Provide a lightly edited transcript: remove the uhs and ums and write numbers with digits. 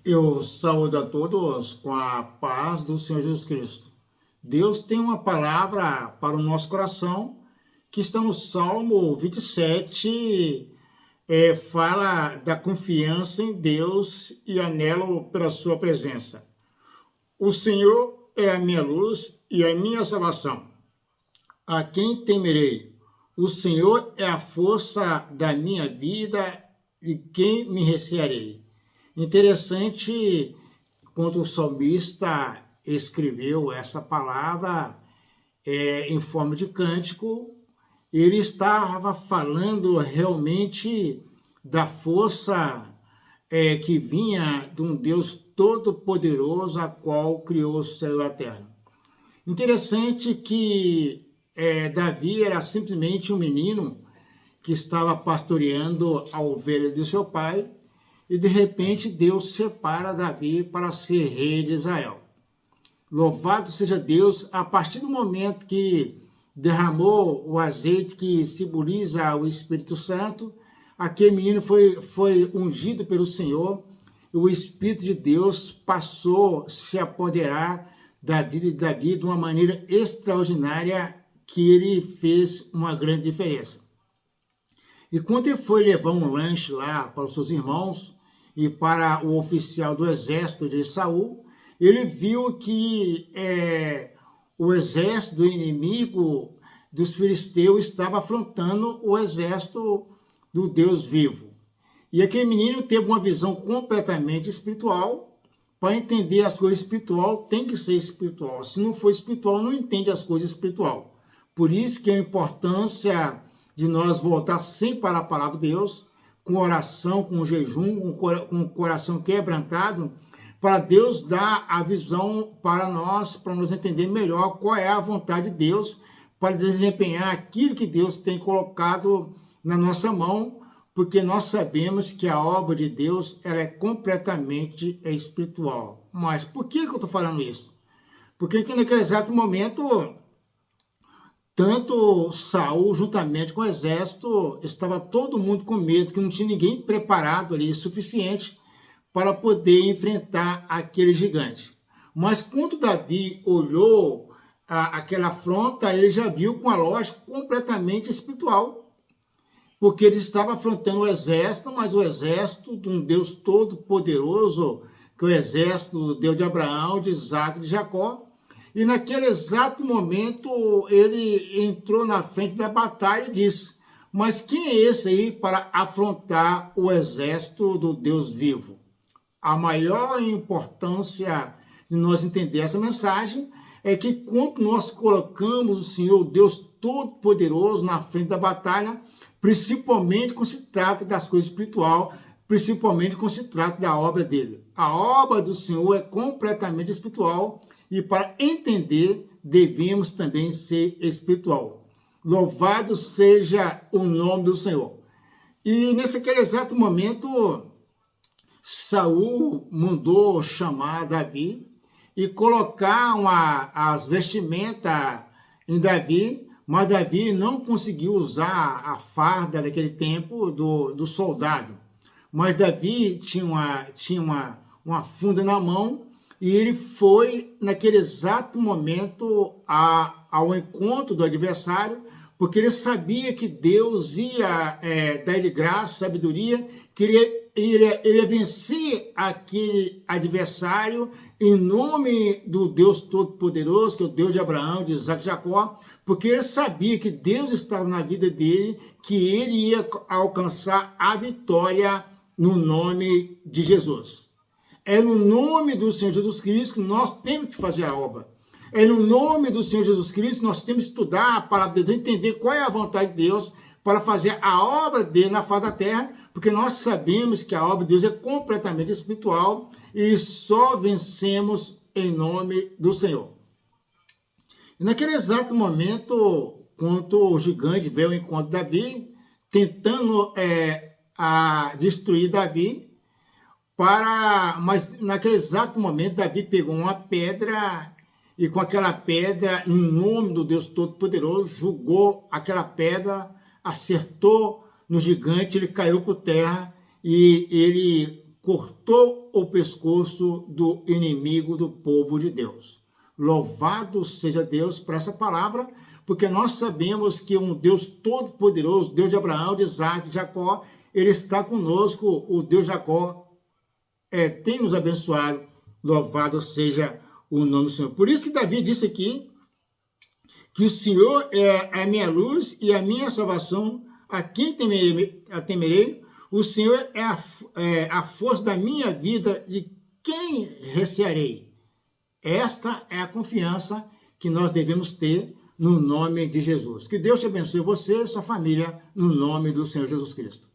Eu saúdo a todos com a paz do Senhor Jesus Cristo. Deus tem uma palavra para o nosso coração que está no Salmo 27, fala da confiança em Deus e anelo pela sua presença. O Senhor é a minha luz e a minha salvação. A quem temerei? O Senhor é a força da minha vida e quem me recearei? Interessante quando o salmista escreveu essa palavra em forma de cântico, ele estava falando realmente da força que vinha de um Deus todo-poderoso, a qual criou o céu e a terra. Interessante que Davi era simplesmente um menino que estava pastoreando a ovelha de seu pai, e de repente Deus separa Davi para ser rei de Israel. Louvado seja Deus, a partir do momento que derramou o azeite que simboliza o Espírito Santo, aquele menino foi ungido pelo Senhor, e o Espírito de Deus passou a se apoderar da vida de Davi de uma maneira extraordinária, que ele fez uma grande diferença. E quando ele foi levar um lanche lá para os seus irmãos e para o oficial do exército de Saul, ele viu que o exército do inimigo dos filisteus estava afrontando o exército do Deus vivo. E aquele menino teve uma visão completamente espiritual. Para entender as coisas espirituais, tem que ser espiritual. Se não for espiritual, não entende as coisas espirituais. Por isso que a importância de nós voltar sempre para a palavra de Deus, com oração, com jejum, com o coração quebrantado, para Deus dar a visão para nós entender melhor qual é a vontade de Deus, para desempenhar aquilo que Deus tem colocado na nossa mão, porque nós sabemos que a obra de Deus ela é completamente espiritual. Mas por que eu estou falando isso? Porque naquele exato momento, tanto Saul, juntamente com o exército, estava todo mundo com medo, que não tinha ninguém preparado ali suficiente para poder enfrentar aquele gigante. Mas quando Davi olhou aquela afronta, ele já viu com a lógica completamente espiritual, porque ele estava afrontando o exército, mas o exército de um Deus todo-poderoso, que é o exército do Deus de Abraão, de Isaac e de Jacó. E naquele exato momento, ele entrou na frente da batalha e disse: mas quem é esse aí para afrontar o exército do Deus vivo? A maior importância de nós entender essa mensagem é que quando nós colocamos o Senhor, Deus Todo-Poderoso, na frente da batalha, principalmente quando se trata das coisas espirituais, principalmente quando se trata da obra dele. A obra do Senhor é completamente espiritual, e para entender, devemos também ser espiritual. Louvado seja o nome do Senhor. E nesse aquele exato momento, Saul mandou chamar Davi e colocar as vestimentas em Davi, mas Davi não conseguiu usar a farda daquele tempo do soldado. Mas Davi tinha uma funda na mão, e ele foi, naquele exato momento, ao encontro do adversário, porque ele sabia que Deus ia dar ele graça, sabedoria, que ele ia vencer aquele adversário em nome do Deus Todo-Poderoso, que é o Deus de Abraão, de Isaac e Jacó, porque ele sabia que Deus estava na vida dele, que ele ia alcançar a vitória no nome de Jesus. É no nome do Senhor Jesus Cristo que nós temos que fazer a obra. É no nome do Senhor Jesus Cristo que nós temos que estudar a palavra de Deus, entender qual é a vontade de Deus para fazer a obra dele na face da terra, porque nós sabemos que a obra de Deus é completamente espiritual e só vencemos em nome do Senhor. E naquele exato momento, quando o gigante veio ao encontro de Davi, tentando destruir Davi, mas naquele exato momento, Davi pegou uma pedra e com aquela pedra, em nome do Deus Todo-Poderoso, jogou aquela pedra, acertou no gigante, ele caiu por terra e ele cortou o pescoço do inimigo do povo de Deus. Louvado seja Deus por essa palavra, porque nós sabemos que um Deus todo-poderoso, Deus de Abraão, de Isaac, de Jacó, ele está conosco, o Deus Jacó tem nos abençoado. Louvado seja o nome do Senhor. Por isso que Davi disse aqui que o Senhor é a minha luz e a minha salvação, a quem temerei. O Senhor é a força da minha vida, de quem recearei. Esta é a confiança que nós devemos ter no nome de Jesus. Que Deus te abençoe, você e sua família, no nome do Senhor Jesus Cristo.